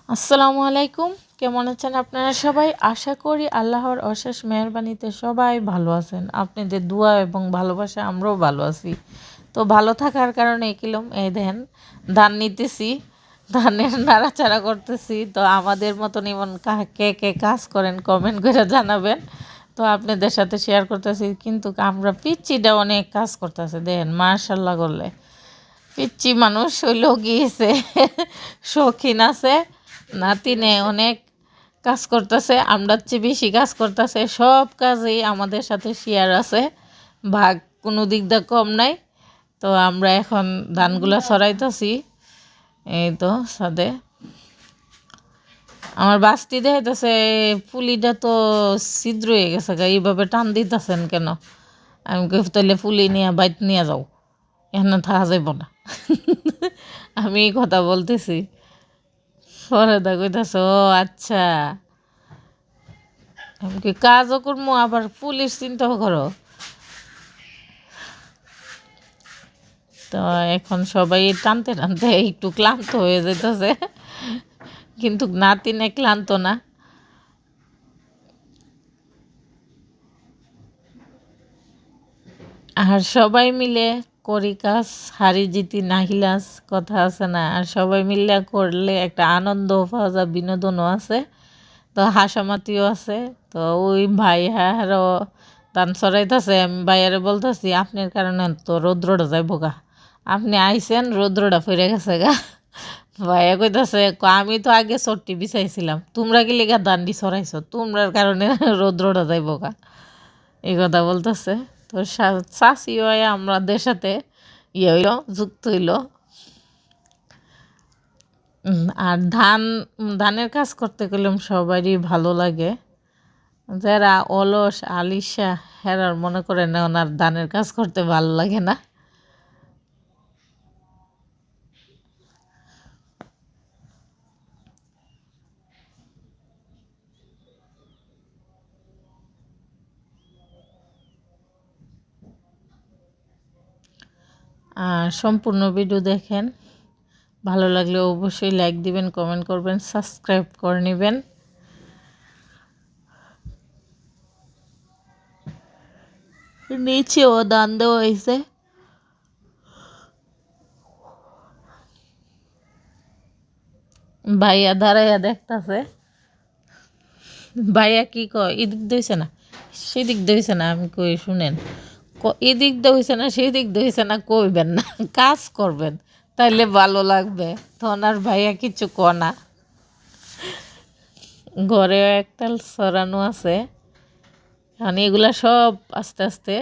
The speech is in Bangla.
আসসালামু আলাইকুম। কেমন আছেন আপনারা সবাই? আশা করি আল্লাহর অশেষ মেহেরবানিতে সবাই ভালো আছেন। আপনাদের দোয়া এবং ভালোবাসা আমরাও ভালো আছি। তো ভালো থাকার কারণে কিলম এই দেখেন ধান নিতেছি, ধানের নাড়াচাড়া করতেছি। তো আমাদের মতন এমন কে কে কাজ করেন কমেন্ট করে জানাবেন। তো আপনাদের সাথে শেয়ার করতেছি, কিন্তু আমরা পিচ্চিটা অনেক কাজ করতেছে দেখেন, মাশাল্লাহ করলে পিচ্চি মানুষ হইল গিয়েছে, শৌখিন আছে, নাতিনে অনেক কাজ করতেছে, আমরা চেয়ে বেশি কাজ করতেছে, সব কাজেই আমাদের সাথে শেয়ার আছে, ভাগ কোনো দিক দিয়ে কম নাই। তো আমরা এখন ধানগুলা ছড়াইতেছি, এই তো সাদে আমার বাস্তি দেখাইতেছে পুলিটা তো ছিদ্র হয়ে গেছে গা, এইভাবে টান দিতেছেন কেন? আমি তাহলে পুলি নিয়ে বাইত নিয়ে যাও, এখানে থাকা যাইব না। আমি এই কথা বলতেছি, ফরেদা কইতাছে ও আচ্ছা, আমি কি কাজও করবো আবার পুলিশ চিন্তাও করো। তো এখন সবাই টানতে টানতে একটু ক্লান্ত হয়ে যেতেছে, কিন্তু নাতিনে ক্লান্ত না। আর সবাই মিলে করি কাজ, হারি জিতি নাহিলাস কথা আছে না? আর সবাই মিলে করলে একটা আনন্দ পাওয়া যায়, বিনোদনও আছে, তো হাসামাতিও আছে। তো ওই ভাই হ্যাঁরও ধান চড়াইতেছে, আমি ভাইয়ারে বলতেছি আপনার কারণে তো রৌদ্রটা যাইব গা, আপনি আইসেন রৌদ্রটা ফিরে গেছে গা। ভাইয়া কইতাছে আমি তো আগে চট্টি বিছাইছিলাম, তোমরা কি লেগা দান্ডি ছড়াইছো, তোমরার কারণে রৌদ্রটা যাইব গা, এই কথা বলতেছে। তো চাষি হয়ে আমাদের সাথে হইল, যুক্ত হইল। আর ধানের কাজ করতে গেলাম সবারই ভালো লাগে। যারা অলস আলিশা হেরার মনে করে না ওনার ধানের কাজ করতে ভালো লাগে না। আর সম্পূর্ণ ভিডিও দেখেন, ভালো লাগলে অবশ্যই লাইক দিবেন, কমেন্ট করবেন, সাবস্ক্রাইব করে নেবেন। নিচেও দান দেওয়া হয়েছে, ভাইয়া দাঁড়াইয়া দেখতেছে। ভাইয়া কি কয়, এদিক দইছে না সেদিক দইছে না, আমি কই শুনেন, এদিক দইছে না সেদিক দইছে না কইবেন না, কাজ করবেন তাইলে ভালো লাগবে। তখন আর ভাইয়া কিছু না। ঘরেও একটা সরানো আছে, এখন এগুলা সব আস্তে আস্তে